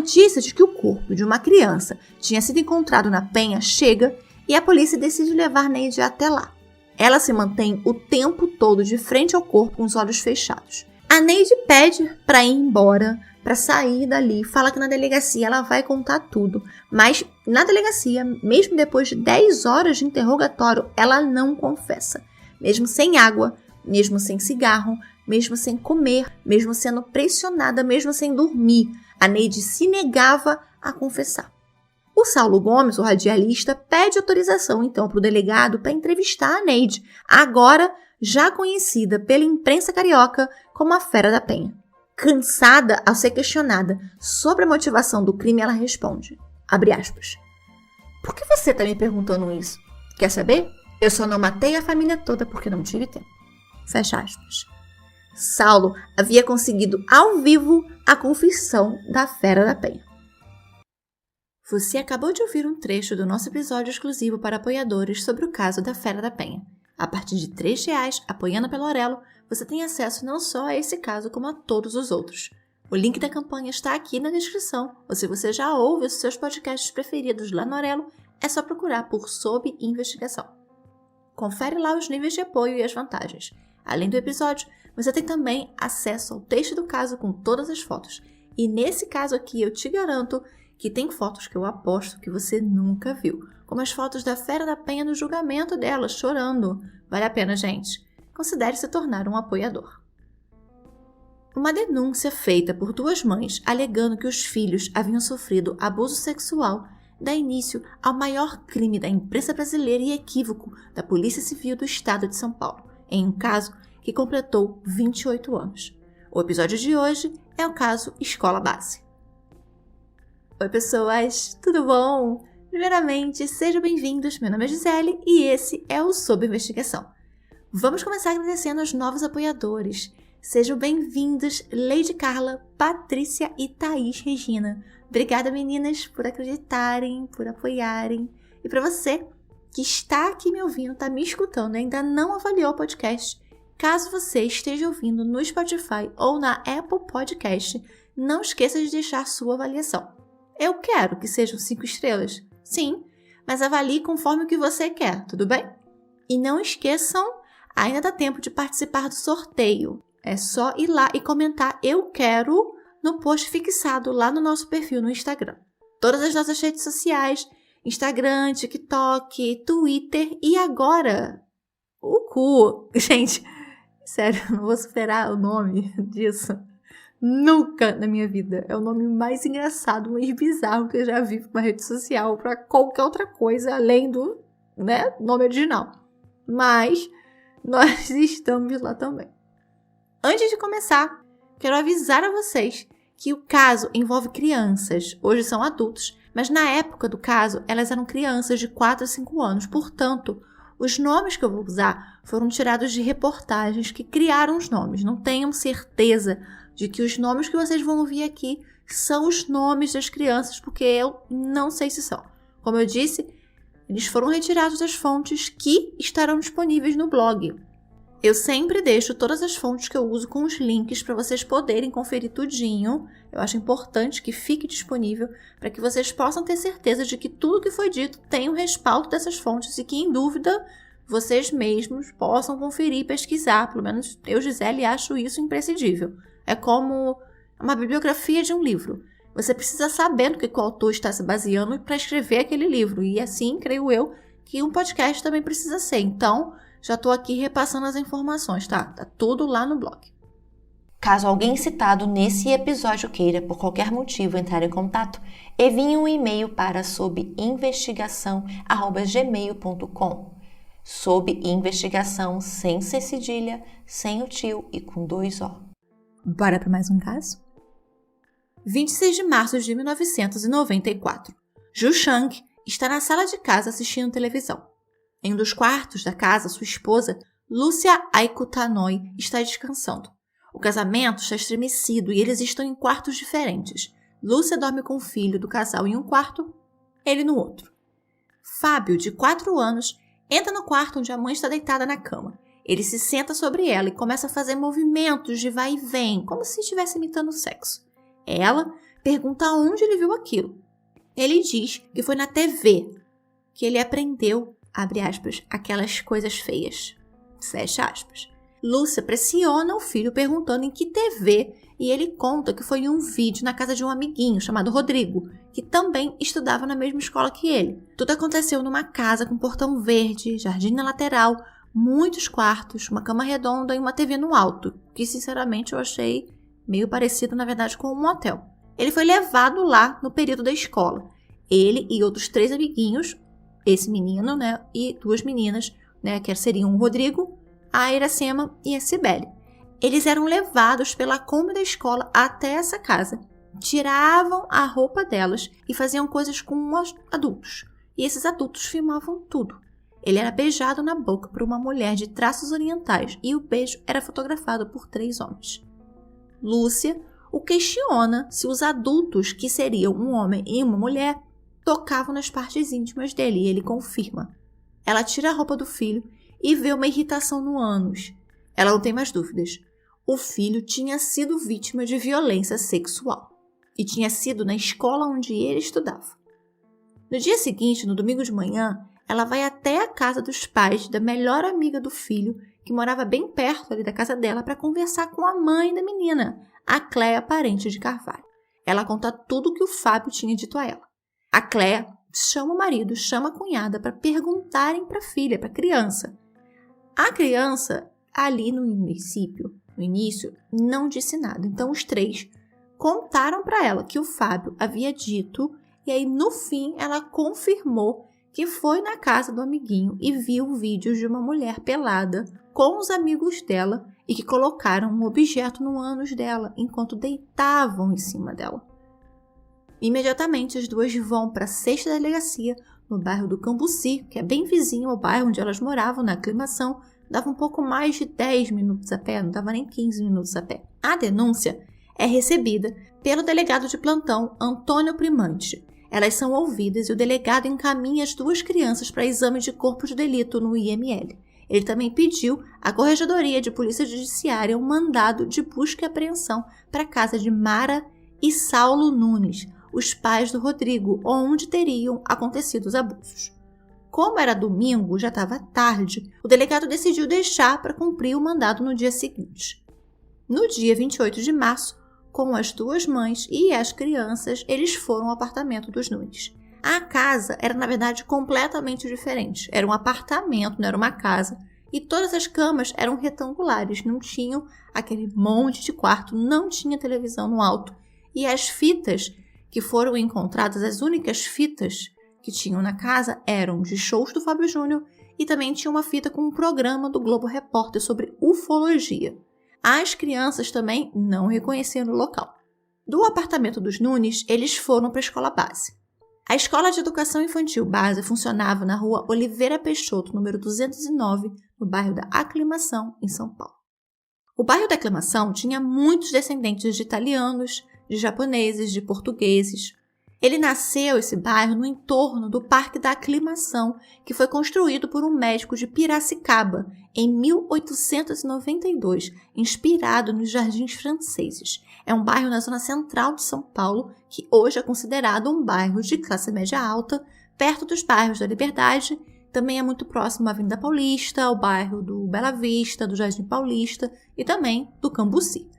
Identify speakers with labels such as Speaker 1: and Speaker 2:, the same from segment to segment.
Speaker 1: notícia de que o corpo de uma criança tinha sido encontrado na Penha chega e a polícia decide levar Neide até lá. Ela se mantém o tempo todo de frente ao corpo com os olhos fechados. A Neide pede para ir embora, para sair dali, fala que na delegacia ela vai contar tudo, mas na delegacia, mesmo depois de 10 horas de interrogatório, ela não confessa. Mesmo sem água, mesmo sem cigarro, mesmo sem comer, mesmo sendo pressionada, mesmo sem dormir, a Neide se negava a confessar. O Saulo Gomes, o radialista, pede autorização então para o delegado para entrevistar a Neide, agora já conhecida pela imprensa carioca como a Fera da Penha. Cansada ao ser questionada sobre a motivação do crime, ela responde, abre aspas, por que você está me perguntando isso? Quer saber? Eu só não matei a família toda porque não tive tempo. Fecha aspas. Saulo havia conseguido ao vivo a confissão da Fera da Penha. Você acabou de ouvir um trecho do nosso episódio exclusivo para apoiadores sobre o caso da Fera da Penha. A partir de R$3, apoiando pela Aurelo, você tem acesso não só a esse caso, como a todos os outros. O link da campanha está aqui na descrição, ou se você já ouve os seus podcasts preferidos lá no Aurelo, é só procurar por Sob Investigação. Confere lá os níveis de apoio e as vantagens. Além do episódio, você tem também acesso ao texto do caso com todas as fotos. E nesse caso aqui, eu te garanto que tem fotos que eu aposto que você nunca viu, como as fotos da Fera da Penha no julgamento dela, chorando. Vale a pena, gente. Considere se tornar um apoiador. Uma denúncia feita por duas mães alegando que os filhos haviam sofrido abuso sexual dá início ao maior crime da imprensa brasileira e equívoco da Polícia Civil do Estado de São Paulo, em um caso que completou 28 anos. O episódio de hoje é o caso Escola Base. Oi, pessoas, tudo bom? Primeiramente, sejam bem-vindos, meu nome é Gisele e esse é o Sob Investigação. Vamos começar agradecendo aos novos apoiadores. Sejam bem-vindos Lady Carla, Patrícia e Thaís Regina. Obrigada, meninas, por acreditarem, por apoiarem. E para você que está aqui me ouvindo, está me escutando e ainda não avaliou o podcast, caso você esteja ouvindo no Spotify ou na Apple Podcast, não esqueça de deixar sua avaliação. Eu quero que sejam 5 estrelas, sim, mas avalie conforme o que você quer, tudo bem? E não esqueçam, ainda dá tempo de participar do sorteio. É só ir lá e comentar "eu quero" no post fixado lá no nosso perfil no Instagram. Todas as nossas redes sociais, Instagram, TikTok, Twitter e agora o cu. Gente, sério, não vou superar o nome disso. Nunca na minha vida. É o nome mais engraçado, mais bizarro que eu já vi para uma rede social, para qualquer outra coisa além do, nome original. Mas nós estamos lá também. Antes de começar, quero avisar a vocês que o caso envolve crianças. Hoje são adultos, mas na época do caso elas eram crianças de 4 a 5 anos. Portanto, os nomes que eu vou usar foram tirados de reportagens que criaram os nomes. Não tenham certeza de que os nomes que vocês vão ouvir aqui são os nomes das crianças, porque eu não sei se são. Como eu disse, eles foram retirados das fontes que estarão disponíveis no blog. Eu sempre deixo todas as fontes que eu uso com os links para vocês poderem conferir tudinho. Eu acho importante que fique disponível para que vocês possam ter certeza de que tudo que foi dito tem o respaldo dessas fontes e que, em dúvida, vocês mesmos possam conferir e pesquisar. Pelo menos eu, Gisele, acho isso imprescindível. É como uma bibliografia de um livro. Você precisa saber no que o autor está se baseando para escrever aquele livro. E assim, creio eu, que um podcast também precisa ser. Então, já estou aqui repassando as informações, tá? Tá tudo lá no blog. Caso alguém citado nesse episódio queira, por qualquer motivo, entrar em contato, envie um e-mail para sobinvestigação@gmail.com. Sob investigação, sem C cedilha, sem o tio e com 2 O. Bora para mais um caso? 26 de março de 1994. Ju Chang está na sala de casa assistindo televisão. Em um dos quartos da casa, sua esposa, Lúcia Aiko Tanoi, está descansando. O casamento está estremecido e eles estão em quartos diferentes. Lúcia dorme com o filho do casal em um quarto, ele no outro. Fábio, de 4 anos, entra no quarto onde a mãe está deitada na cama. Ele se senta sobre ela e começa a fazer movimentos de vai e vem, como se estivesse imitando o sexo. Ela pergunta onde ele viu aquilo. Ele diz que foi na TV que ele aprendeu, abre aspas, aquelas coisas feias, fecha aspas. Lúcia pressiona o filho perguntando em que TV e ele conta que foi em um vídeo na casa de um amiguinho chamado Rodrigo, que também estudava na mesma escola que ele. Tudo aconteceu numa casa com portão verde, jardim na lateral, muitos quartos, uma cama redonda e uma TV no alto, que sinceramente eu achei meio parecido, na verdade, com um motel. Ele foi levado lá no período da escola. Ele e outros 3 amiguinhos, esse menino, né, e 2 meninas, né, que seriam o Rodrigo, a Iracema e a Cibele. Eles eram levados pela Kombi da escola até essa casa, tiravam a roupa delas e faziam coisas com os adultos. E esses adultos filmavam tudo. Ele era beijado na boca por uma mulher de traços orientais e o beijo era fotografado por 3 homens. Lúcia o questiona se os adultos, que seriam um homem e uma mulher, tocavam nas partes íntimas dele e ele confirma. Ela tira a roupa do filho e vê uma irritação no ânus. Ela não tem mais dúvidas. O filho tinha sido vítima de violência sexual e tinha sido na escola onde ele estudava. No dia seguinte, no domingo de manhã, ela vai até a casa dos pais da melhor amiga do filho, que morava bem perto ali da casa dela, para conversar com a mãe da menina, a Cléia Parente de Carvalho. Ela conta tudo o que o Fábio tinha dito a ela. A Cléia chama o marido, chama a cunhada para perguntarem para a filha, para a criança. A criança, ali no início, não disse nada. Então, os 3 contaram para ela que o Fábio havia dito, e aí, no fim, ela confirmou que foi na casa do amiguinho e viu vídeos de uma mulher pelada com os amigos dela e que colocaram um objeto no ânus dela enquanto deitavam em cima dela. Imediatamente, as 2 vão para a 6ª delegacia, no bairro do Cambuci, que é bem vizinho ao bairro onde elas moravam, na Aclimação. Dava um pouco mais de 10 minutos a pé, não dava nem 15 minutos a pé. A denúncia é recebida pelo delegado de plantão, Antônio Primante. Elas são ouvidas e o delegado encaminha as 2 crianças para exame de corpo de delito no IML. Ele também pediu à Corregedoria de Polícia Judiciária um mandado de busca e apreensão para a casa de Mara e Saulo Nunes, os pais do Rodrigo, onde teriam acontecido os abusos. Como era domingo, já estava tarde, o delegado decidiu deixar para cumprir o mandado no dia seguinte. No dia 28 de março, com as 2 mães e as crianças, eles foram ao apartamento dos Nunes. A casa era, na verdade, completamente diferente. Era um apartamento, não era uma casa. E todas as camas eram retangulares, não tinham aquele monte de quarto, não tinha televisão no alto. E as fitas que foram encontradas, as únicas fitas que tinham na casa eram de shows do Fábio Júnior e também tinha uma fita com um programa do Globo Repórter sobre ufologia. As crianças também não reconheceram o local. Do apartamento dos Nunes, eles foram para a escola base. A Escola de Educação Infantil Base funcionava na rua Oliveira Peixoto, número 209, no bairro da Aclimação, em São Paulo. O bairro da Aclimação tinha muitos descendentes de italianos, de japoneses, de portugueses. Ele nasceu, esse bairro, no entorno do Parque da Aclimação, que foi construído por um médico de Piracicaba, em 1892, inspirado nos jardins franceses. É um bairro na zona central de São Paulo, que hoje é considerado um bairro de classe média alta, perto dos bairros da Liberdade. Também é muito próximo à Avenida Paulista, ao bairro do Bela Vista, do Jardim Paulista e também do Cambuci.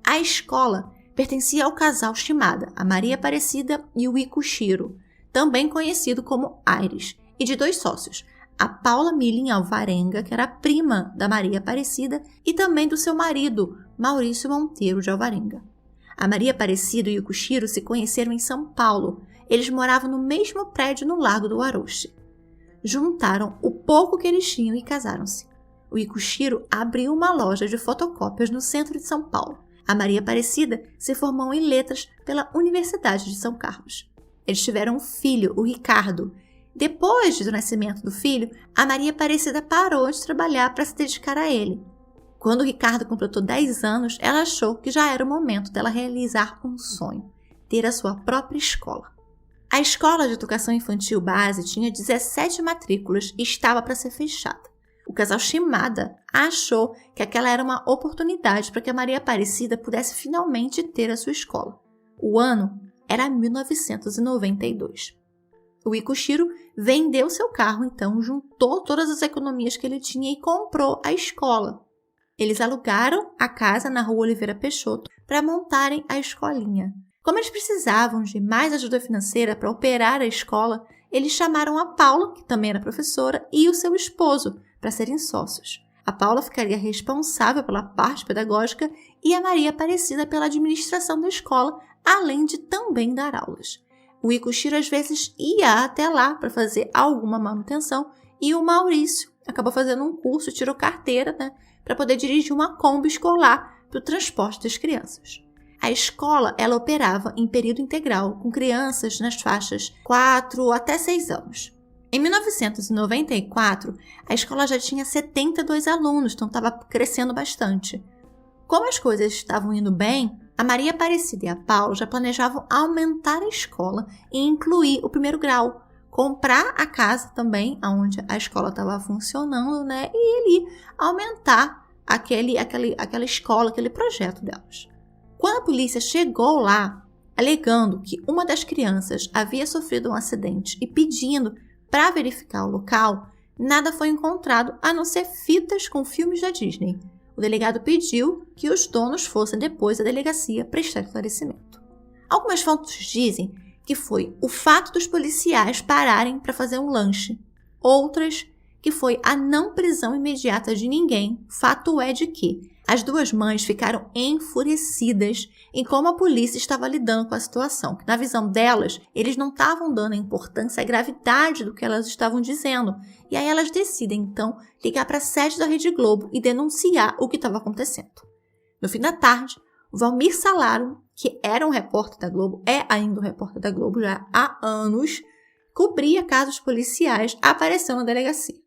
Speaker 1: A escola pertencia ao casal Shimada, a Maria Aparecida e o Ikushiro, também conhecido como Aires, e de 2 sócios, a Paula Milling Alvarenga, que era prima da Maria Aparecida, e também do seu marido, Maurício Monteiro de Alvarenga. A Maria Aparecida e o Ikushiro se conheceram em São Paulo. Eles moravam no mesmo prédio no Largo do Aroche. Juntaram o pouco que eles tinham e casaram-se. O Ikushiro abriu uma loja de fotocópias no centro de São Paulo. A Maria Aparecida se formou em letras pela Universidade de São Carlos. Eles tiveram um filho, o Ricardo. Depois do nascimento do filho, a Maria Aparecida parou de trabalhar para se dedicar a ele. Quando o Ricardo completou 10 anos, ela achou que já era o momento dela realizar um sonho, ter a sua própria escola. A Escola de Educação Infantil Base tinha 17 matrículas e estava para ser fechada. O casal Shimada achou que aquela era uma oportunidade para que a Maria Aparecida pudesse finalmente ter a sua escola. O ano era 1992. O Ikushiro vendeu seu carro, então juntou todas as economias que ele tinha e comprou a escola. Eles alugaram a casa na rua Oliveira Peixoto para montarem a escolinha. Como eles precisavam de mais ajuda financeira para operar a escola, eles chamaram a Paula, que também era professora, e o seu esposo para serem sócios. A Paula ficaria responsável pela parte pedagógica e a Maria Aparecida pela administração da escola, além de também dar aulas. O Ikushiro às vezes ia até lá para fazer alguma manutenção e o Maurício acabou fazendo um curso, tirou carteira, para poder dirigir uma Kombi escolar para o transporte das crianças. A escola ela operava em período integral com crianças nas faixas 4 até 6 anos. Em 1994, a escola já tinha 72 alunos, então estava crescendo bastante. Como as coisas estavam indo bem, a Maria Aparecida e a Paula já planejavam aumentar a escola e incluir o primeiro grau, comprar a casa também, onde a escola estava funcionando, e ali aumentar aquela escola, aquele projeto delas. Quando a polícia chegou lá, alegando que uma das crianças havia sofrido um acidente e pedindo para verificar o local, nada foi encontrado a não ser fitas com filmes da Disney. O delegado pediu que os donos fossem depois à delegacia prestar esclarecimento. Algumas fontes dizem que foi o fato dos policiais pararem para fazer um lanche. Outras, que foi a não prisão imediata de ninguém. Fato é de que as duas mães ficaram enfurecidas em como a polícia estava lidando com a situação. Na visão delas, eles não estavam dando a importância, a gravidade do que elas estavam dizendo. E aí elas decidem, então, ligar para a sede da Rede Globo e denunciar o que estava acontecendo. No fim da tarde, o Valmir Salaro, que era um repórter da Globo, é ainda um repórter da Globo já há anos, cobria casos policiais, apareceu na delegacia.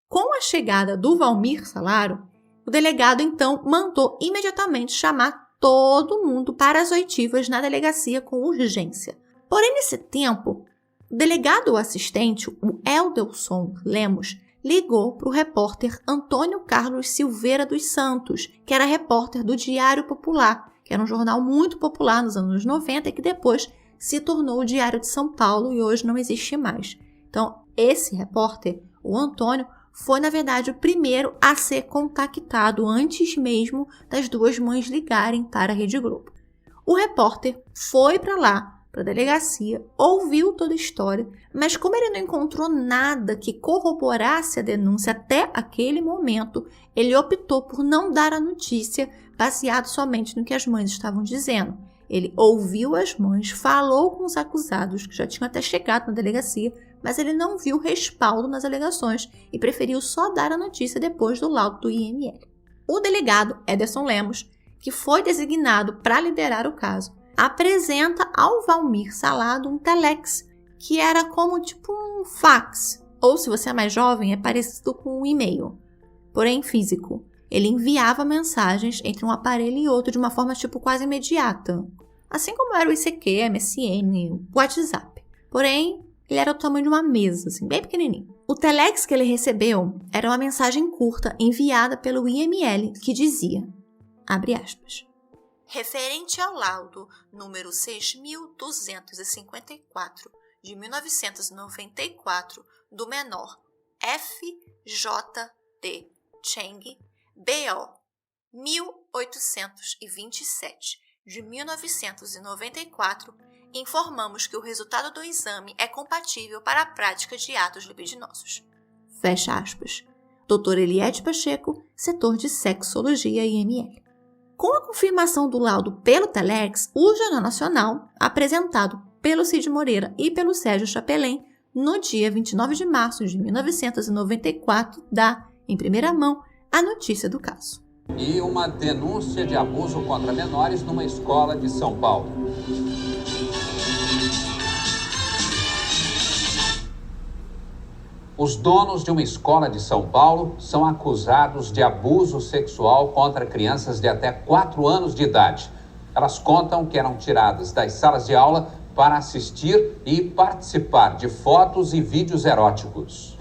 Speaker 1: Com a chegada do Valmir Salaro, o delegado, então, mandou imediatamente chamar todo mundo para as oitivas na delegacia com urgência. Porém, nesse tempo, o delegado assistente, o Eldelson Lemos, ligou para o repórter Antônio Carlos Silveira dos Santos, que era repórter do Diário Popular, que era um jornal muito popular nos anos 90 e que depois se tornou o Diário de São Paulo e hoje não existe mais. Então, esse repórter, o Antônio, foi, na verdade, o primeiro a ser contactado antes mesmo das duas mães ligarem para a Rede Globo. O repórter foi para lá, para a delegacia, ouviu toda a história, mas como ele não encontrou nada que corroborasse a denúncia até aquele momento, ele optou por não dar a notícia baseado somente no que as mães estavam dizendo. Ele ouviu as mães, falou com os acusados, que já tinham até chegado na delegacia, mas ele não viu respaldo nas alegações e preferiu só dar a notícia depois do laudo do IML. O delegado Ederson Lemos, que foi designado para liderar o caso, apresenta ao Valmir Salado um telex, que era como tipo um fax, ou se você é mais jovem, é parecido com um e-mail, porém físico. Ele enviava mensagens entre um aparelho e outro de uma forma tipo quase imediata, assim como era o ICQ, MSN, o WhatsApp. Porém, ele era do tamanho de uma mesa, assim, bem pequenininho. O telex que ele recebeu era uma mensagem curta enviada pelo IML que dizia, abre aspas, referente ao laudo número 6.254 de 1994 do menor FJD Cheng, BO 1827 de 1994, informamos que o resultado do exame é compatível para a prática de atos libidinosos. Fecha aspas. Dr. Eliette Pacheco, setor de Sexologia IML. Com a confirmação do laudo pelo telex, o Jornal Nacional, apresentado pelo Cid Moreira e pelo Sérgio Chapelain, no dia 29 de março de 1994, dá, em primeira mão, a notícia do caso.
Speaker 2: E uma denúncia de abuso contra menores numa escola de São Paulo. Os donos de uma escola de São Paulo são acusados de abuso sexual contra crianças de até 4 anos de idade. Elas contam que eram tiradas das salas de aula para assistir e participar de fotos e vídeos eróticos.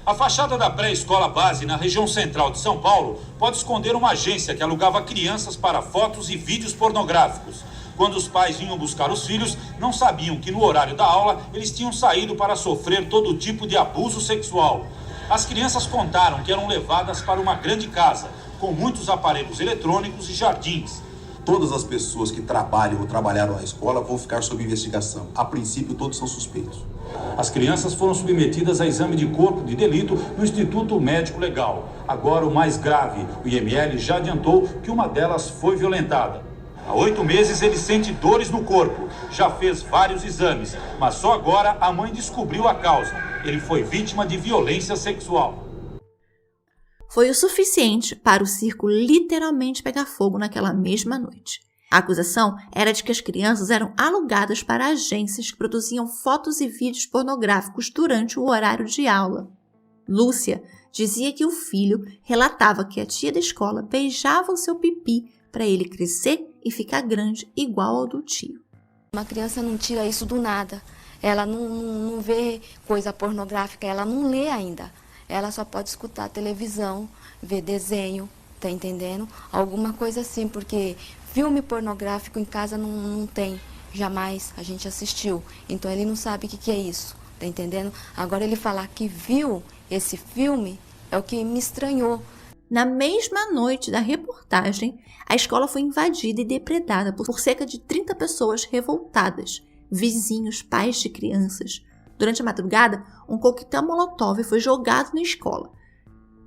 Speaker 3: A fachada da pré-escola base na região central de São Paulo pode esconder uma agência que alugava crianças para fotos e vídeos pornográficos. Quando os pais vinham buscar os filhos, não sabiam que no horário da aula eles tinham saído para sofrer todo tipo de abuso sexual. As crianças contaram que eram levadas para uma grande casa, com muitos aparelhos eletrônicos e jardins.
Speaker 4: Todas as pessoas que trabalham ou trabalharam na escola vão ficar sob investigação. A princípio, todos são suspeitos.
Speaker 3: As crianças foram submetidas a exame de corpo de delito no Instituto Médico Legal. Agora, o mais grave, o IML já adiantou que uma delas foi violentada. Há 8 meses ele sente dores no corpo, já fez vários exames, mas só agora a mãe descobriu a causa. Ele foi vítima de violência sexual.
Speaker 1: Foi o suficiente para o circo literalmente pegar fogo naquela mesma noite. A acusação era de que as crianças eram alugadas para agências que produziam fotos e vídeos pornográficos durante o horário de aula. Lúcia dizia que o filho relatava que a tia da escola beijava o seu pipi para ele crescer e ficar grande igual ao do tio.
Speaker 5: Uma criança não tira isso do nada. Ela não vê coisa pornográfica, ela não lê ainda. Ela só pode escutar televisão, ver desenho, tá entendendo? Alguma coisa assim, porque filme pornográfico em casa não tem, jamais a gente assistiu. Então ele não sabe o que é isso, tá entendendo? Agora ele falar que viu esse filme é o que me estranhou.
Speaker 1: Na mesma noite da reportagem, a escola foi invadida e depredada por cerca de 30 pessoas revoltadas, vizinhos, pais de crianças. Durante a madrugada, um coquetel molotov foi jogado na escola,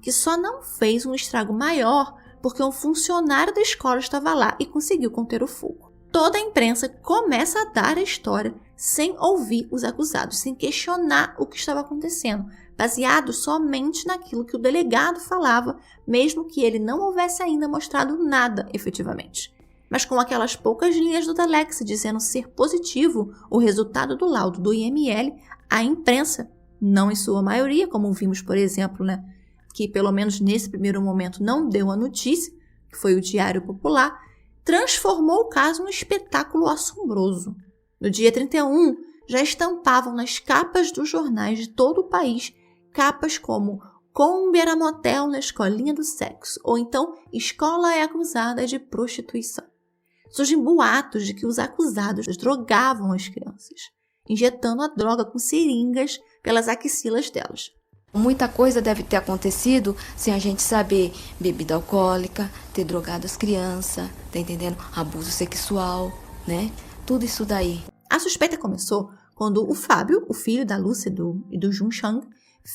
Speaker 1: que só não fez um estrago maior porque um funcionário da escola estava lá e conseguiu conter o fogo. Toda a imprensa começa a dar a história sem ouvir os acusados, sem questionar o que estava acontecendo, baseado somente naquilo que o delegado falava, mesmo que ele não houvesse ainda mostrado nada efetivamente. Mas com aquelas poucas linhas do Telex dizendo ser positivo o resultado do laudo do IML, a imprensa, não em sua maioria, como vimos, por exemplo, que pelo menos nesse primeiro momento não deu a notícia, que foi o Diário Popular, transformou o caso num espetáculo assombroso. No dia 31, já estampavam nas capas dos jornais de todo o país capas como Kombi era motel na escolinha do sexo, ou então escola é acusada de prostituição. Surgem boatos de que os acusados drogavam as crianças, injetando a droga com seringas pelas axilas delas.
Speaker 5: Muita coisa deve ter acontecido sem a gente saber. Bebida alcoólica, ter drogado as crianças, tá entendendo? Abuso sexual, né? Tudo isso daí.
Speaker 1: A suspeita começou quando o Fábio, o filho da Lúcia e do Jun Chang,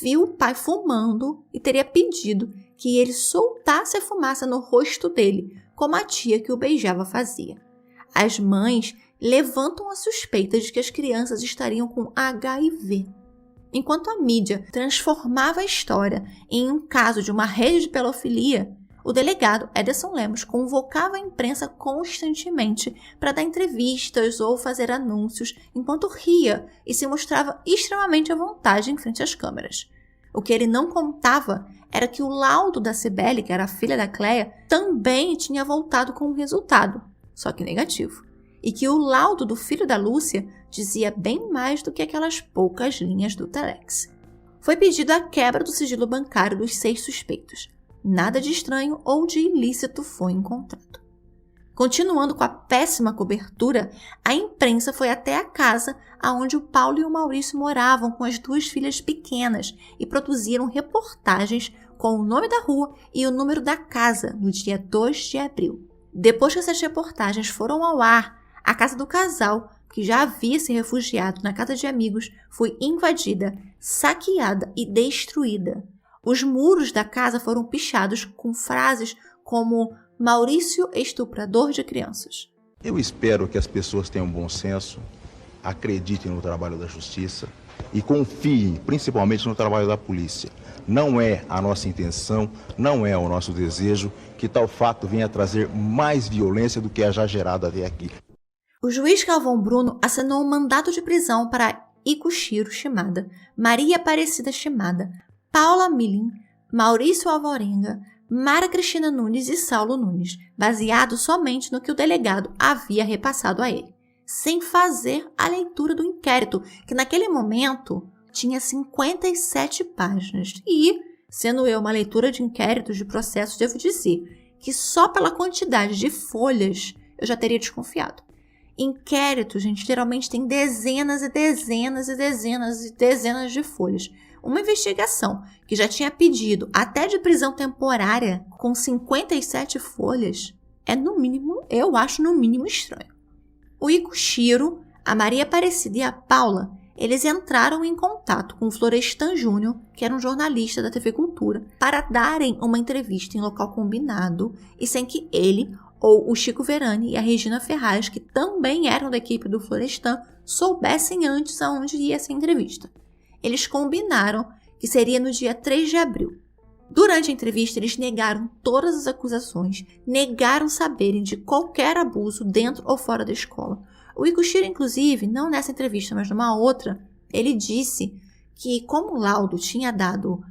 Speaker 1: viu o pai fumando e teria pedido que ele soltasse a fumaça no rosto dele, como a tia que o beijava fazia. As mães levantam a suspeita de que as crianças estariam com HIV. Enquanto a mídia transformava a história em um caso de uma rede de pedofilia, o delegado Ederson Lemos convocava a imprensa constantemente para dar entrevistas ou fazer anúncios, enquanto ria e se mostrava extremamente à vontade em frente às câmeras. O que ele não contava era que o laudo da Cibele, que era a filha da Cleia, também tinha voltado com um resultado, só que negativo. E que o laudo do filho da Lúcia dizia bem mais do que aquelas poucas linhas do Telex. Foi pedido a quebra do sigilo bancário dos 6 suspeitos. Nada de estranho ou de ilícito foi encontrado. Continuando com a péssima cobertura, a imprensa foi até a casa onde o Paulo e o Maurício moravam com as 2 filhas pequenas e produziram reportagens com o nome da rua e o número da casa no dia 2 de abril. Depois que essas reportagens foram ao ar, a casa do casal, que já havia se refugiado na casa de amigos, foi invadida, saqueada e destruída. Os muros da casa foram pichados com frases como Maurício estuprador de crianças.
Speaker 6: Eu espero que as pessoas tenham bom senso, acreditem no trabalho da justiça e confiem principalmente no trabalho da polícia. Não é a nossa intenção, não é o nosso desejo que tal fato venha trazer mais violência do que a já gerada até aqui.
Speaker 1: O juiz Galvão Bruno assinou um mandato de prisão para Ikushiro Shimada, Maria Aparecida Shimada, Paula Milling, Maurício Alvarenga, Mara Cristina Nunes e Saulo Nunes, baseado somente no que o delegado havia repassado a ele, sem fazer a leitura do inquérito, que naquele momento tinha 57 páginas. E, sendo eu uma leitura de inquéritos de processos, devo dizer que só pela quantidade de folhas eu já teria desconfiado. Inquérito, gente, geralmente tem dezenas e dezenas e dezenas e dezenas de folhas. Uma investigação que já tinha pedido até de prisão temporária com 57 folhas é no mínimo, eu acho no mínimo estranho. O Ikushiro, a Maria Aparecida e a Paula, eles entraram em contato com o Florestan Júnior, que era um jornalista da TV Cultura, para darem uma entrevista em local combinado e sem que ele ou o Chico Verani e a Regina Ferraz, que também eram da equipe do Florestan, soubessem antes aonde ia essa entrevista. Eles combinaram que seria no dia 3 de abril. Durante a entrevista, eles negaram todas as acusações, negaram saberem de qualquer abuso dentro ou fora da escola. O Ikushiro, inclusive, não nessa entrevista, mas numa outra, ele disse que como o laudo tinha dado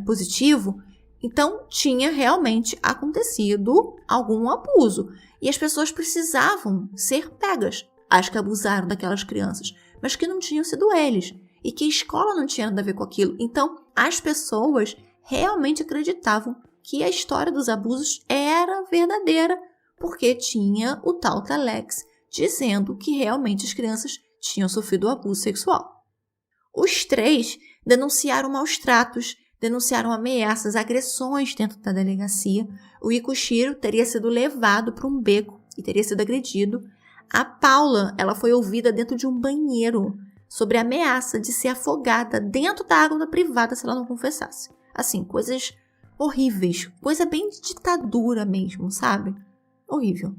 Speaker 1: positivo, então tinha realmente acontecido algum abuso. E as pessoas precisavam ser pegas, as que abusaram daquelas crianças, mas que não tinham sido eles. E que a escola não tinha nada a ver com aquilo. Então, as pessoas realmente acreditavam que a história dos abusos era verdadeira, porque tinha o tal Telex dizendo que realmente as crianças tinham sofrido abuso sexual. Os 3 denunciaram maus tratos, denunciaram ameaças, agressões dentro da delegacia. O Ikushiro teria sido levado para um beco e teria sido agredido. A Paula, ela foi ouvida dentro de um banheiro sobre a ameaça de ser afogada dentro da água da privada se ela não confessasse. Assim, coisas horríveis, coisa bem de ditadura mesmo, sabe? Horrível.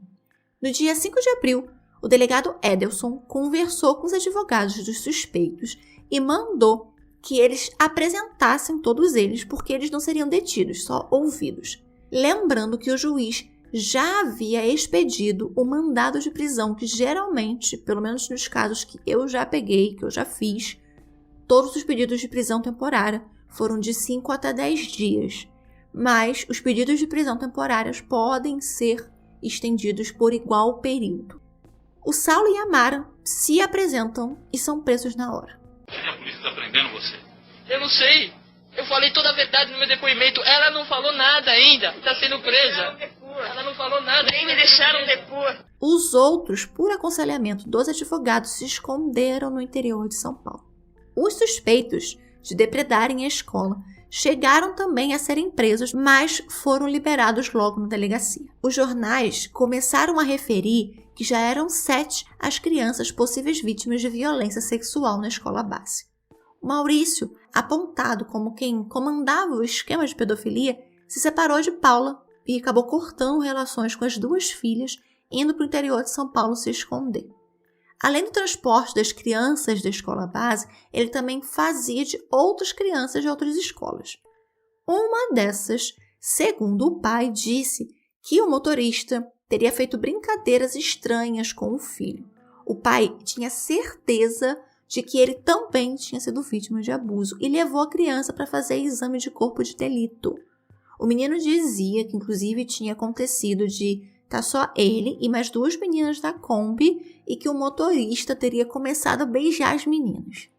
Speaker 1: No dia 5 de abril, o delegado Edelson conversou com os advogados dos suspeitos e mandou que eles apresentassem todos eles, porque eles não seriam detidos, só ouvidos. Lembrando que o juiz já havia expedido o mandado de prisão, que geralmente, pelo menos nos casos que eu já peguei, que eu já fiz, todos os pedidos de prisão temporária foram de 5 até 10 dias. Mas os pedidos de prisão temporárias podem ser estendidos por igual período. O Saulo e a Mara se apresentam e são presos na hora.
Speaker 7: A polícia está prendendo você. Eu não sei. Eu falei toda a verdade no meu depoimento. Ela não falou nada ainda. Está sendo presa. Ela não falou nada. Nem me deixaram depor.
Speaker 1: Os outros, por aconselhamento dos advogados, se esconderam no interior de São Paulo. Os suspeitos de depredarem a escola chegaram também a serem presos, mas foram liberados logo na delegacia. Os jornais começaram a referir que já eram 7 as crianças possíveis vítimas de violência sexual na escola base. O Maurício, apontado como quem comandava o esquema de pedofilia, se separou de Paula e acabou cortando relações com as 2 filhas, indo para o interior de São Paulo se esconder. Além do transporte das crianças da escola base, ele também fazia de outras crianças de outras escolas. Uma dessas, segundo o pai, disse que o motorista teria feito brincadeiras estranhas com o filho. O pai tinha certeza de que ele também tinha sido vítima de abuso e levou a criança para fazer exame de corpo de delito. O menino dizia que, inclusive, tinha acontecido de estar só ele e mais 2 meninas da Kombi e que o motorista teria começado a beijar as meninas.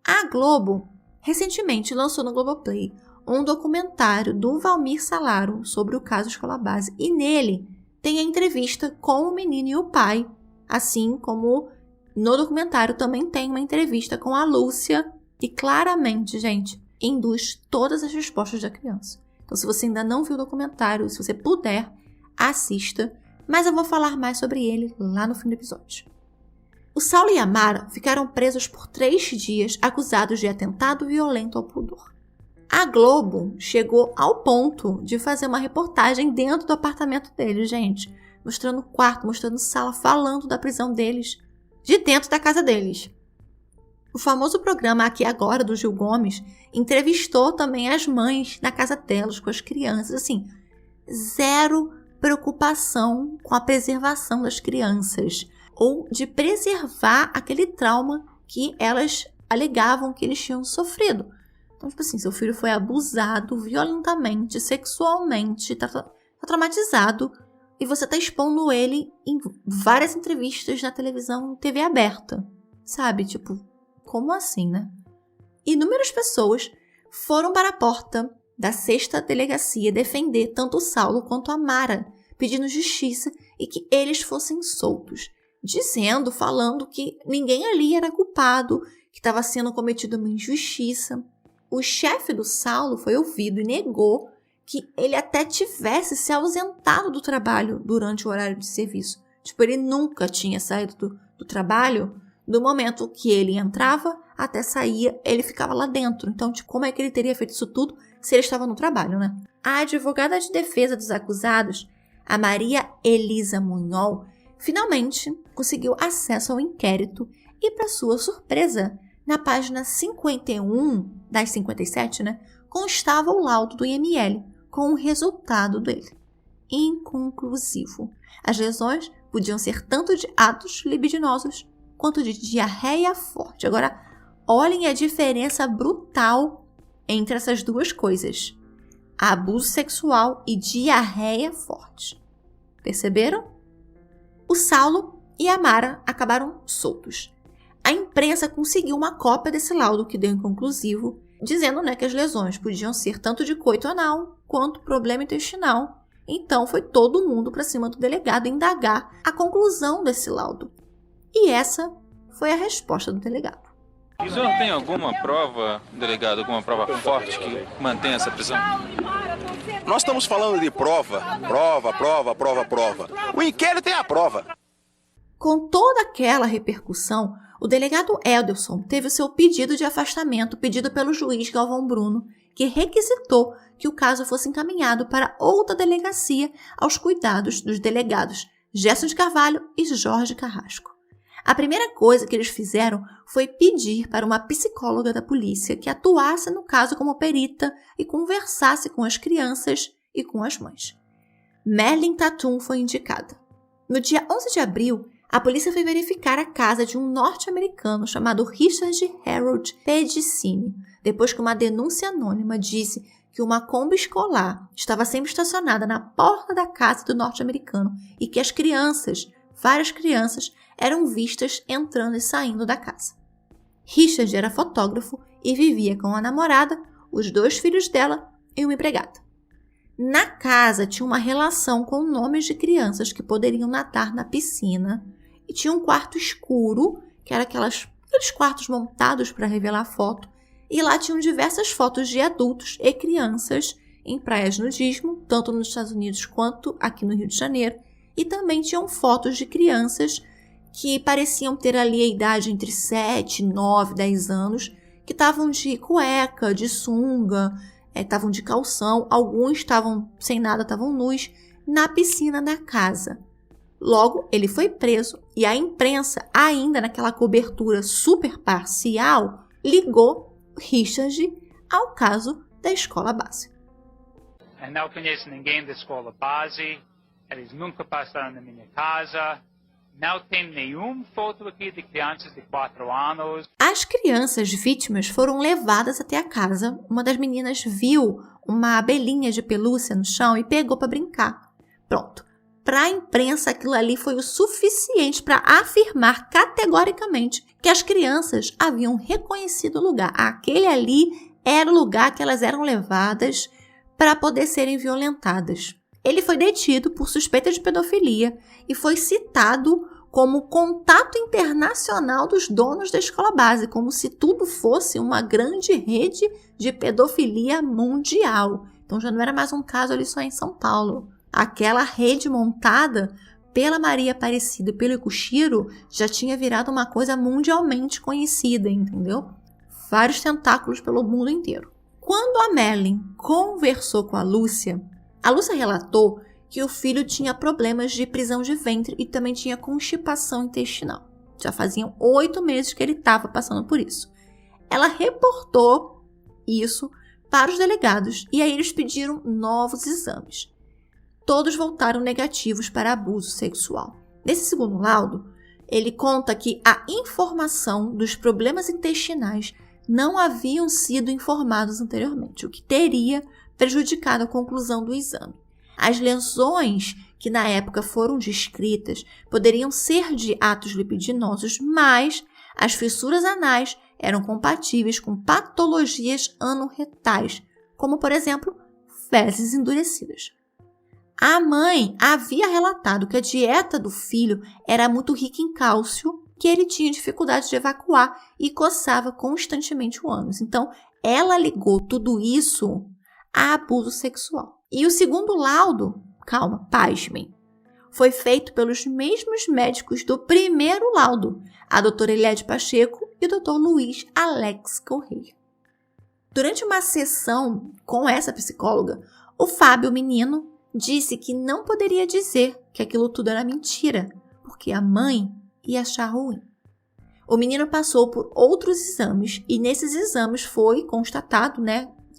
Speaker 1: A Globo recentemente lançou no Globoplay um documentário do Valmir Salaro sobre o caso Escola Base e nele tem a entrevista com o menino e o pai, assim como no documentário também tem uma entrevista com a Lúcia e claramente, gente, induz todas as respostas da criança. Então, se você ainda não viu o documentário, se você puder, assista, mas eu vou falar mais sobre ele lá no fim do episódio. O Saulo e a Mara ficaram presos por 3 dias acusados de atentado violento ao pudor. A Globo chegou ao ponto de fazer uma reportagem dentro do apartamento deles, gente, mostrando o quarto, mostrando sala, falando da prisão deles, de dentro da casa deles. O famoso programa Aqui Agora, do Gil Gomes, entrevistou também as mães na casa delas, com as crianças, assim, zero preocupação com a preservação das crianças, ou de preservar aquele trauma que elas alegavam que eles tinham sofrido. Então, tipo assim, seu filho foi abusado violentamente, sexualmente, tá traumatizado, e você tá expondo ele em várias entrevistas na televisão, TV aberta, sabe? Tipo, como assim, né? Inúmeras pessoas foram para a porta da 6ª delegacia defender tanto o Saulo quanto a Mara, pedindo justiça e que eles fossem soltos. falando que ninguém ali era culpado, que estava sendo cometida uma injustiça. O chefe do Saulo foi ouvido e negou que ele até tivesse se ausentado do trabalho durante o horário de serviço. Tipo, ele nunca tinha saído do trabalho, do momento que ele entrava até saía, ele ficava lá dentro. Então, tipo, como é que ele teria feito isso tudo se ele estava no trabalho, né? A advogada de defesa dos acusados, a Maria Elisa Munhol, finalmente conseguiu acesso ao inquérito e, para sua surpresa, na página 51 das 57, né, constava o laudo do IML com o resultado dele. Inconclusivo. As lesões podiam ser tanto de atos libidinosos quanto de diarreia forte. Agora, olhem a diferença brutal entre essas duas coisas. Abuso sexual e diarreia forte. Perceberam? O Saulo e a Mara acabaram soltos. A imprensa conseguiu uma cópia desse laudo que deu inconclusivo, dizendo, né, que as lesões podiam ser tanto de coito anal quanto problema intestinal. Então foi todo mundo para cima do delegado indagar a conclusão desse laudo. E essa foi a resposta do delegado.
Speaker 8: O senhor tem alguma prova, delegado, alguma prova forte que mantenha essa prisão?
Speaker 9: Nós estamos falando de prova. O inquérito é a prova.
Speaker 1: Com toda aquela repercussão, o delegado Elderson teve o seu pedido de afastamento pedido pelo juiz Galvão Bruno, que requisitou que o caso fosse encaminhado para outra delegacia aos cuidados dos delegados Gerson de Carvalho e Jorge Carrasco. A primeira coisa que eles fizeram foi pedir para uma psicóloga da polícia que atuasse no caso como perita e conversasse com as crianças e com as mães. Merlin Tatum foi indicada. No dia 11 de abril, a polícia foi verificar a casa de um norte-americano chamado Richard Harold Pedicini, depois que uma denúncia anônima disse que uma Kombi escolar estava sempre estacionada na porta da casa do norte-americano e que as crianças, várias crianças, eram vistas entrando e saindo da casa. Richard era fotógrafo e vivia com a namorada, os 2 filhos dela e uma empregada. Na casa tinha uma relação com nomes de crianças que poderiam nadar na piscina e tinha um quarto escuro, que era aqueles quartos montados para revelar foto, e lá tinham diversas fotos de adultos e crianças em praias nudismo, tanto nos Estados Unidos quanto aqui no Rio de Janeiro, e também tinham fotos de crianças que pareciam ter ali a idade entre 7, 9, 10 anos, que estavam de cueca, de sunga, estavam de calção, alguns estavam sem nada, estavam nus, na piscina da casa. Logo, ele foi preso e a imprensa, ainda naquela cobertura super parcial, ligou Richard ao caso da escola base.
Speaker 10: Eu não conheço ninguém da escola base, eles nunca passaram na minha casa. Não tem nenhuma foto aqui de crianças de 4 anos.
Speaker 1: As crianças vítimas foram levadas até a casa. Uma das meninas viu uma abelhinha de pelúcia no chão e pegou para brincar. Pronto. Para a imprensa, aquilo ali foi o suficiente para afirmar categoricamente que as crianças haviam reconhecido o lugar. Aquele ali era o lugar que elas eram levadas para poder serem violentadas. Ele foi detido por suspeita de pedofilia e foi citado como contato internacional dos donos da escola base, como se tudo fosse uma grande rede de pedofilia mundial. Então já não era mais um caso ali só em São Paulo. Aquela rede montada pela Maria Aparecida e pelo Ikushiro já tinha virado uma coisa mundialmente conhecida, entendeu? Vários tentáculos pelo mundo inteiro. Quando a Merlin conversou com a Lúcia relatou que o filho tinha problemas de prisão de ventre e também tinha constipação intestinal. Já faziam 8 meses que ele estava passando por isso. Ela reportou isso para os delegados e aí eles pediram novos exames. Todos voltaram negativos para abuso sexual. Nesse segundo laudo, ele conta que a informação dos problemas intestinais não haviam sido informados anteriormente, o que teria prejudicado a conclusão do exame. As lesões que na época foram descritas poderiam ser de atos libidinosos, mas as fissuras anais eram compatíveis com patologias anorretais, como, por exemplo, fezes endurecidas. A mãe havia relatado que a dieta do filho era muito rica em cálcio, que ele tinha dificuldade de evacuar e coçava constantemente o ânus. Então, ela ligou tudo isso a abuso sexual. E o segundo laudo, pasmem, foi feito pelos mesmos médicos do primeiro laudo, a doutora Eliade Pacheco e o doutor Luiz Alex Correia. Durante uma sessão com essa psicóloga, o Fábio, menino, disse que não poderia dizer que aquilo tudo era mentira, porque a mãe ia achar ruim. O menino passou por outros exames e nesses exames foi constatado,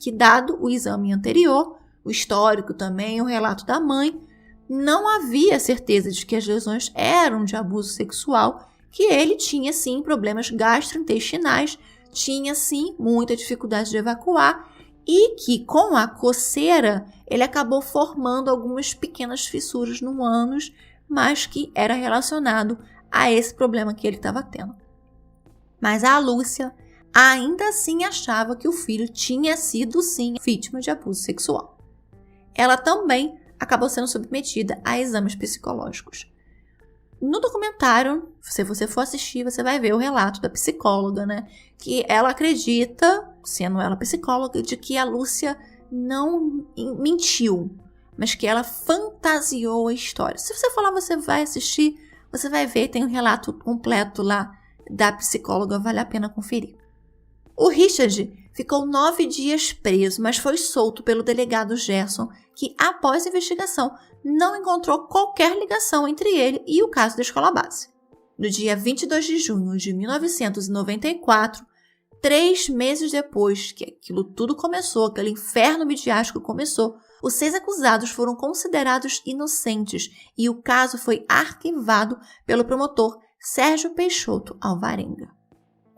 Speaker 1: que dado o exame anterior, o histórico também, o relato da mãe, não havia certeza de que as lesões eram de abuso sexual, que ele tinha sim problemas gastrointestinais, tinha sim muita dificuldade de evacuar e que com a coceira ele acabou formando algumas pequenas fissuras no ânus, mas que era relacionado a esse problema que ele estava tendo. Mas a Lúcia ainda assim achava que o filho tinha sido sim vítima de abuso sexual. Ela também acabou sendo submetida a exames psicológicos. No documentário, se você for assistir, você vai ver o relato da psicóloga, que ela acredita, sendo ela psicóloga, de que a Lúcia não mentiu, mas que ela fantasiou a história. Se você for lá, você vai assistir, você vai ver, tem um relato completo lá da psicóloga, vale a pena conferir. O Richard ficou 9 dias preso, mas foi solto pelo delegado Gerson, que após a investigação não encontrou qualquer ligação entre ele e o caso da escola base. No dia 22 de junho de 1994, 3 meses depois que aquilo tudo começou, aquele inferno midiático começou, os 6 acusados foram considerados inocentes e o caso foi arquivado pelo promotor Sérgio Peixoto Alvarenga.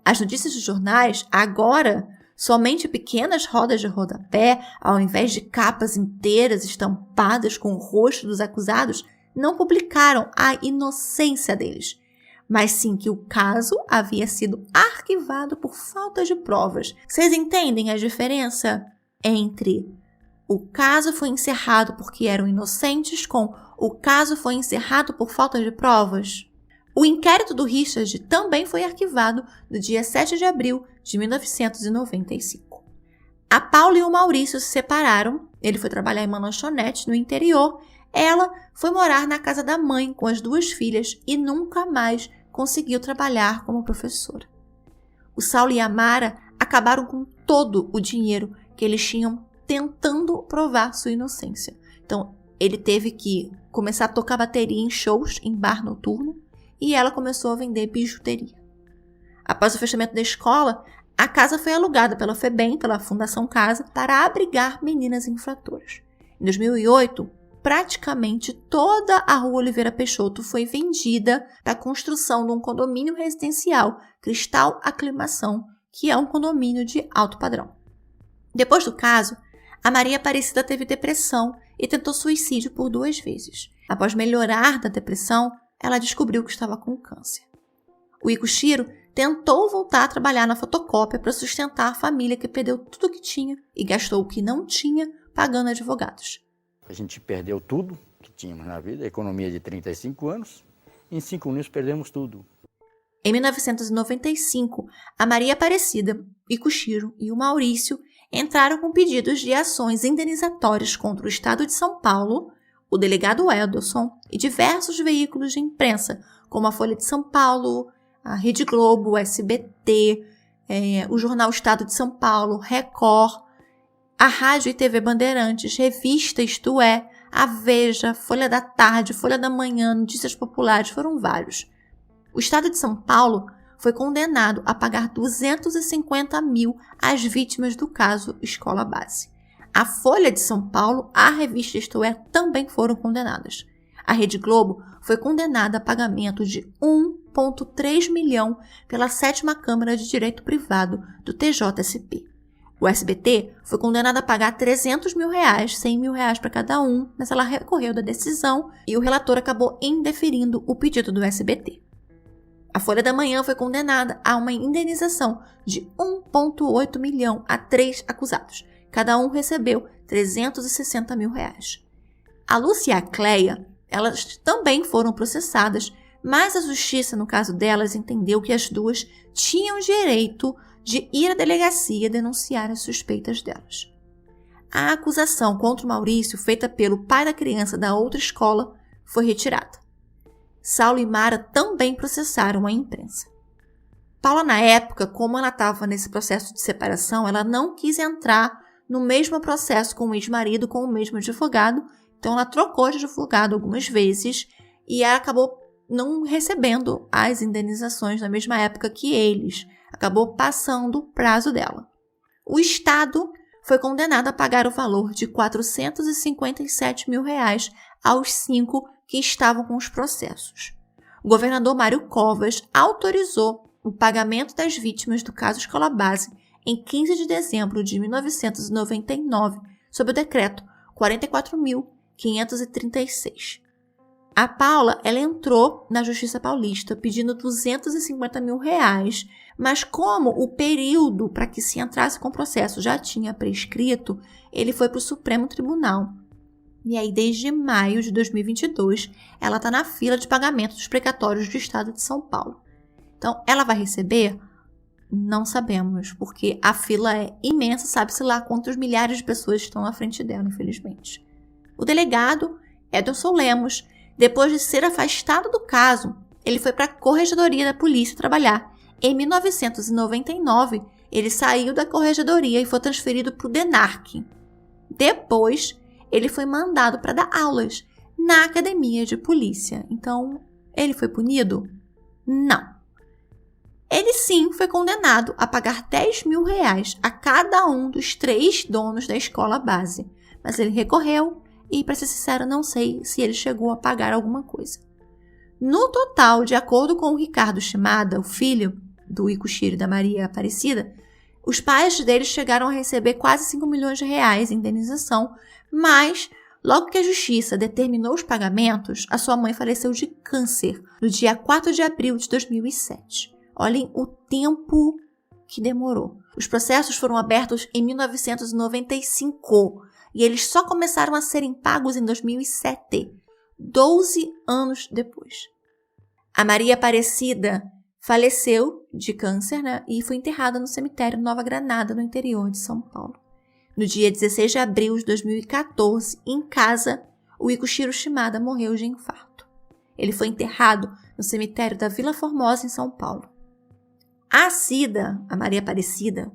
Speaker 1: As notícias dos jornais, agora, somente pequenas rodas de rodapé, ao invés de capas inteiras estampadas com o rosto dos acusados, não publicaram a inocência deles, mas sim que o caso havia sido arquivado por falta de provas. Vocês entendem a diferença entre o caso foi encerrado porque eram inocentes com o caso foi encerrado por falta de provas? O inquérito do Richard também foi arquivado no dia 7 de abril de 1995. A Paula e o Maurício se separaram, ele foi trabalhar em uma lanchonete no interior, ela foi morar na casa da mãe com as 2 filhas e nunca mais conseguiu trabalhar como professora. O Saulo e a Mara acabaram com todo o dinheiro que eles tinham tentando provar sua inocência. Então, ele teve que começar a tocar bateria em shows, em bar noturno, e ela começou a vender bijuteria. Após o fechamento da escola, a casa foi alugada pela FEBEM, pela Fundação Casa, para abrigar meninas infratoras. Em 2008, praticamente toda a Rua Oliveira Peixoto foi vendida para a construção de um condomínio residencial, Cristal Aclimação, que é um condomínio de alto padrão. Depois do caso, a Maria Aparecida teve depressão e tentou suicídio por 2 vezes. Após melhorar da depressão, ela descobriu que estava com câncer. O Ikushiro tentou voltar a trabalhar na fotocópia para sustentar a família que perdeu tudo o que tinha e gastou o que não tinha pagando advogados.
Speaker 11: A gente perdeu tudo que tínhamos na vida, a economia de 35 anos, e em 5 anos perdemos tudo.
Speaker 1: Em 1995, a Maria Aparecida, Ikushiro e o Maurício entraram com pedidos de ações indenizatórias contra o Estado de São Paulo, o delegado Edelson e diversos veículos de imprensa, como a Folha de São Paulo, a Rede Globo, o SBT, o Jornal Estado de São Paulo, Record, a Rádio e TV Bandeirantes, Revista Isto É, a Veja, Folha da Tarde, Folha da Manhã, Notícias Populares, foram vários. O Estado de São Paulo foi condenado a pagar 250 mil às vítimas do caso Escola Base. A Folha de São Paulo, a Revista Isto É, também foram condenadas. A Rede Globo foi condenada a pagamento de 1,3 milhão pela 7ª Câmara de Direito Privado do TJSP. O SBT foi condenado a pagar 300 mil reais, 100 mil reais para cada um, mas ela recorreu da decisão e o relator acabou indeferindo o pedido do SBT. A Folha da Manhã foi condenada a uma indenização de 1,8 milhão a 3 acusados. Cada um recebeu 360 mil reais. A Lúcia e a Cleia, elas também foram processadas, mas a justiça, no caso delas, entendeu que as duas tinham direito de ir à delegacia denunciar as suspeitas delas. A acusação contra o Maurício, feita pelo pai da criança da outra escola, foi retirada. Saulo e Mara também processaram a imprensa. Paula, na época, como ela estava nesse processo de separação, ela não quis entrar no mesmo processo com o ex-marido, com o mesmo advogado, então ela trocou de advogado algumas vezes e ela acabou não recebendo as indenizações na mesma época que eles. Acabou passando o prazo dela. O Estado foi condenado a pagar o valor de R$ 457 mil aos 5 que estavam com os processos. O governador Mário Covas autorizou o pagamento das vítimas do caso Escola Base em 15 de dezembro de 1999, sob o decreto 44.536. A Paula, ela entrou na Justiça Paulista pedindo R$ 250 mil, mas como o período para que se entrasse com o processo já tinha prescrito, ele foi para o Supremo Tribunal. E aí, desde maio de 2022, ela está na fila de pagamento dos precatórios do Estado de São Paulo. Então, ela vai receber? Não sabemos, porque a fila é imensa, sabe-se lá quantos milhares de pessoas estão à frente dela, infelizmente. O delegado, Edelson Lemos, depois de ser afastado do caso, ele foi para a Corregedoria da Polícia trabalhar. Em 1999, ele saiu da Corregedoria e foi transferido para o DENARC. Depois, ele foi mandado para dar aulas na Academia de Polícia. Então, ele foi punido? Não. Ele sim foi condenado a pagar R$10 mil a cada um dos 3 donos da escola base. Mas ele recorreu e, para ser sincero, não sei se ele chegou a pagar alguma coisa. No total, de acordo com o Ricardo Shimada, o filho do Ikushiro e da Maria Aparecida, os pais deles chegaram a receber quase R$5 milhões em indenização, mas logo que a justiça determinou os pagamentos, a sua mãe faleceu de câncer no dia 4 de abril de 2007. Olhem o tempo que demorou. Os processos foram abertos em 1995 e eles só começaram a serem pagos em 2007, 12 anos depois. A Maria Aparecida faleceu de câncer, e foi enterrada no cemitério Nova Granada, no interior de São Paulo. No dia 16 de abril de 2014, em casa, o Ikushiro Shimada morreu de infarto. Ele foi enterrado no cemitério da Vila Formosa, em São Paulo. A Cida, a Maria Aparecida,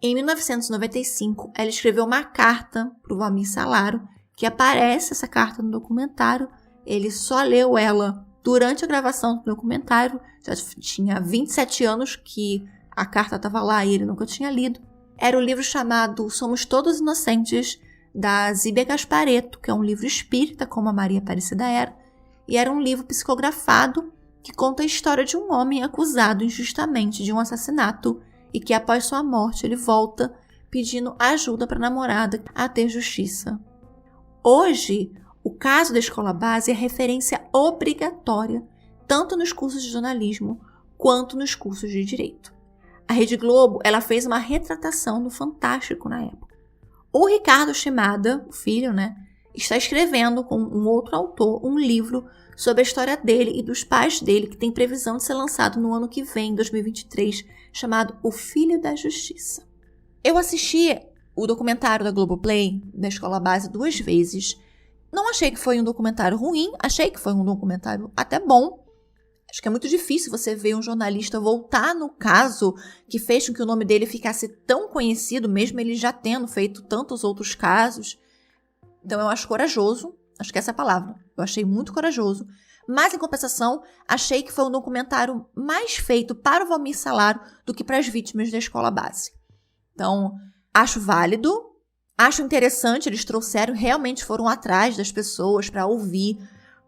Speaker 1: em 1995, ela escreveu uma carta para o Valmir Salaro, que aparece essa carta no documentário. Ele só leu ela durante a gravação do documentário, já tinha 27 anos que a carta estava lá e ele nunca tinha lido. Era o livro chamado Somos Todos Inocentes, da Zíbia Gasparetto, que é um livro espírita, como a Maria Aparecida era, e era um livro psicografado que conta a história de um homem acusado injustamente de um assassinato e que após sua morte ele volta pedindo ajuda para a namorada a ter justiça. Hoje, o caso da escola base é referência obrigatória tanto nos cursos de jornalismo quanto nos cursos de direito. A Rede Globo, ela fez uma retratação no Fantástico na época. O Ricardo Shimada, o filho, está escrevendo com um outro autor um livro sobre a história dele e dos pais dele, que tem previsão de ser lançado no ano que vem, 2023, chamado O Filho da Justiça. Eu assisti o documentário da Globoplay, da Escola Base, 2 vezes. Não achei que foi um documentário ruim, achei que foi um documentário até bom. Acho que é muito difícil você ver um jornalista voltar no caso que fez com que o nome dele ficasse tão conhecido, mesmo ele já tendo feito tantos outros casos. Então eu acho corajoso, acho que essa é a palavra. Eu achei muito corajoso. Mas, em compensação, achei que foi um documentário mais feito para o Valmir Salaro do que para as vítimas da escola base. Então, acho válido, acho interessante, eles realmente foram atrás das pessoas para ouvir,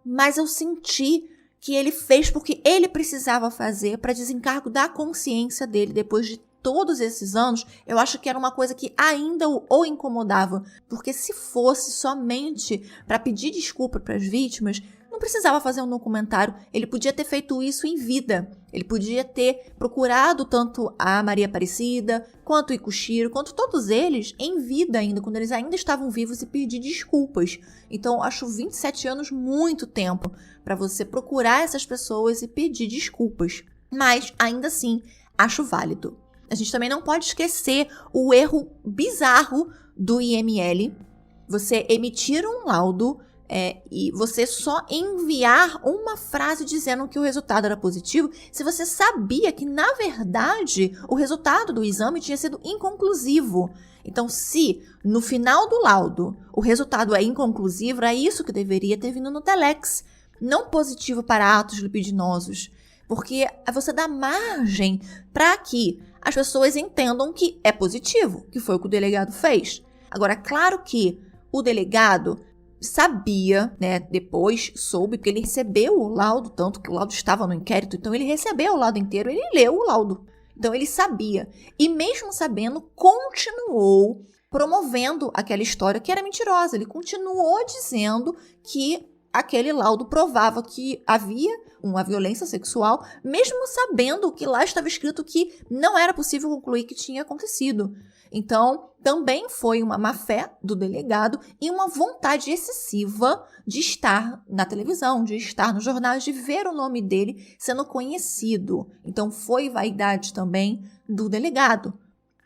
Speaker 1: mas eu senti que ele fez porque ele precisava fazer para desencargo da consciência dele depois de todos esses anos. Eu acho que era uma coisa que ainda o incomodava, porque se fosse somente para pedir desculpa para as vítimas, não precisava fazer um documentário, ele podia ter feito isso em vida. Ele podia ter procurado tanto a Maria Aparecida, quanto o Ikushiro, quanto todos eles em vida ainda, quando eles ainda estavam vivos, e pedir desculpas. Então, acho 27 anos muito tempo para você procurar essas pessoas e pedir desculpas. Mas, ainda assim, acho válido. A gente também não pode esquecer o erro bizarro do IML. Você emitir um laudo e você só enviar uma frase dizendo que o resultado era positivo, se você sabia que, na verdade, o resultado do exame tinha sido inconclusivo. Então, se no final do laudo o resultado é inconclusivo, é isso que deveria ter vindo no telex, não positivo para atos lipidinosos, porque você dá margem para que as pessoas entendam que é positivo, que foi o que o delegado fez. Agora, claro que o delegado sabia, né, depois soube, porque ele recebeu o laudo, tanto que o laudo estava no inquérito, então ele recebeu o laudo inteiro, ele leu o laudo. Então ele sabia. E mesmo sabendo, continuou promovendo aquela história que era mentirosa. Ele continuou dizendo que aquele laudo provava que havia uma violência sexual, mesmo sabendo que lá estava escrito que não era possível concluir que tinha acontecido. Então, também foi uma má-fé do delegado e uma vontade excessiva de estar na televisão, de estar nos jornais, de ver o nome dele sendo conhecido. Então, foi vaidade também do delegado.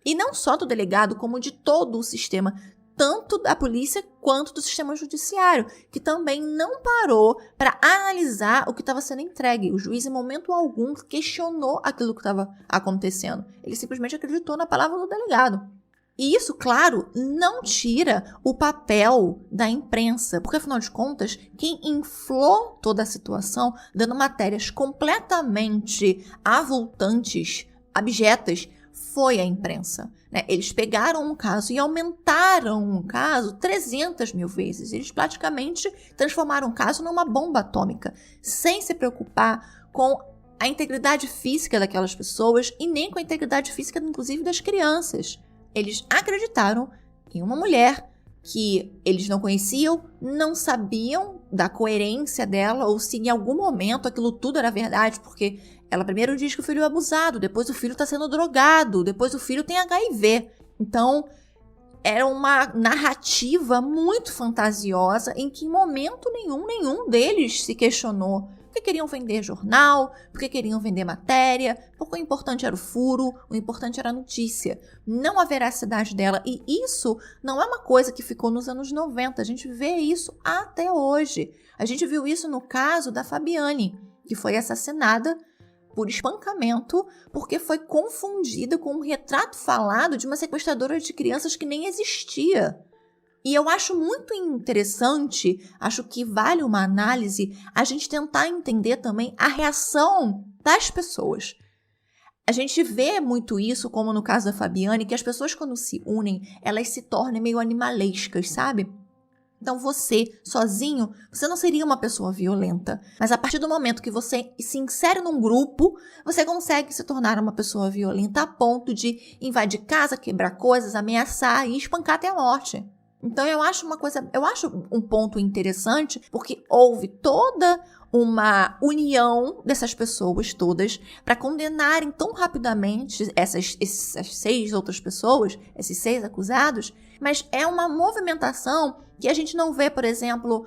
Speaker 1: E não só do delegado, como de todo o sistema, tanto da polícia quanto do sistema judiciário, que também não parou para analisar o que estava sendo entregue. O juiz, em momento algum, questionou aquilo que estava acontecendo. Ele simplesmente acreditou na palavra do delegado. E isso, claro, não tira o papel da imprensa, porque, afinal de contas, quem inflou toda a situação, dando matérias completamente avultantes, abjetas, foi a imprensa. Eles pegaram um caso e aumentaram um caso 300 mil vezes. Eles praticamente transformaram o caso numa bomba atômica, sem se preocupar com a integridade física daquelas pessoas e nem com a integridade física, inclusive, das crianças. Eles acreditaram em uma mulher que eles não conheciam, não sabiam da coerência dela, ou se em algum momento aquilo tudo era verdade, porque ela primeiro diz que o filho é abusado, depois o filho está sendo drogado, depois o filho tem HIV. Então, era uma narrativa muito fantasiosa em que em momento nenhum deles se questionou porque queriam vender jornal, porque queriam vender matéria, porque o importante era o furo, o importante era a notícia, não a veracidade dela. E isso não é uma coisa que ficou nos anos 90, a gente vê isso até hoje. A gente viu isso no caso da Fabiane, que foi assassinada por espancamento, porque foi confundida com um retrato falado de uma sequestradora de crianças que nem existia. E eu acho muito interessante, acho que vale uma análise, a gente tentar entender também a reação das pessoas. A gente vê muito isso, como no caso da Fabiane, que as pessoas quando se unem, elas se tornam meio animalescas, sabe? Então você, sozinho, você não seria uma pessoa violenta. Mas a partir do momento que você se insere num grupo, você consegue se tornar uma pessoa violenta a ponto de invadir casa, quebrar coisas, ameaçar e espancar até a morte. Então eu acho um ponto interessante, porque houve toda uma união dessas pessoas todas para condenarem tão rapidamente essas 6 outras pessoas, esses 6 acusados, mas é uma movimentação que a gente não vê, por exemplo,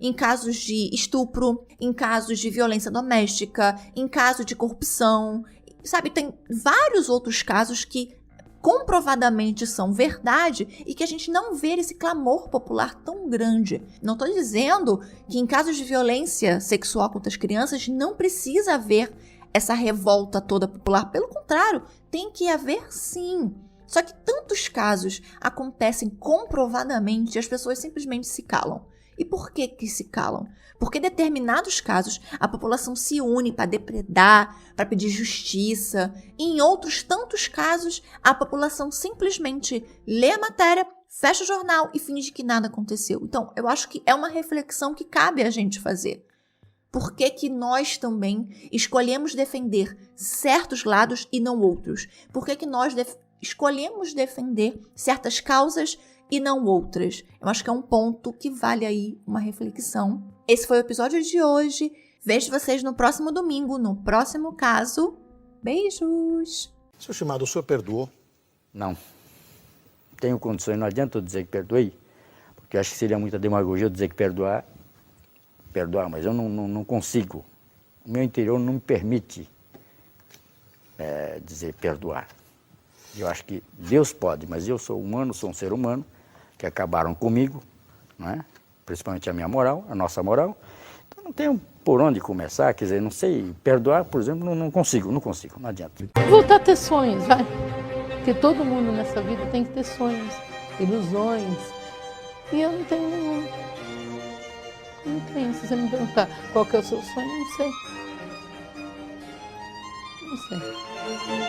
Speaker 1: em casos de estupro, em casos de violência doméstica, em caso de corrupção, sabe? Tem vários outros casos que comprovadamente são verdade e que a gente não vê esse clamor popular tão grande. Não estou dizendo que em casos de violência sexual contra as crianças não precisa haver essa revolta toda popular. Pelo contrário, tem que haver sim. Só que tantos casos acontecem comprovadamente e as pessoas simplesmente se calam. E por que se calam? Porque em determinados casos a população se une para depredar, para pedir justiça. E em outros tantos casos a população simplesmente lê a matéria, fecha o jornal e finge que nada aconteceu. Então eu acho que é uma reflexão que cabe a gente fazer. Por que nós também escolhemos defender certos lados e não outros? Por que nós escolhemos defender certas causas e não outras? Eu acho que é um ponto que vale aí uma reflexão. Esse foi o episódio de hoje. Vejo vocês no próximo domingo, no próximo caso. Beijos!
Speaker 12: Seu Shimada, o senhor perdoou?
Speaker 11: Não. Tenho condições, não adianta eu dizer que perdoei, porque eu acho que seria muita demagogia eu dizer que perdoar, mas eu não consigo. O meu interior não me permite dizer perdoar. Eu acho que Deus pode, mas eu sou humano, sou um ser humano, que acabaram comigo, não é? Principalmente a minha moral, a nossa moral. Então não tenho por onde começar, quer dizer, não sei, perdoar, por exemplo, não consigo, não adianta.
Speaker 13: Voltar a ter sonhos, vai. Porque todo mundo nessa vida tem que ter sonhos, ilusões. E eu não tenho nenhum. Não tenho. Se você me perguntar qual que é o seu sonho, não sei. Não sei.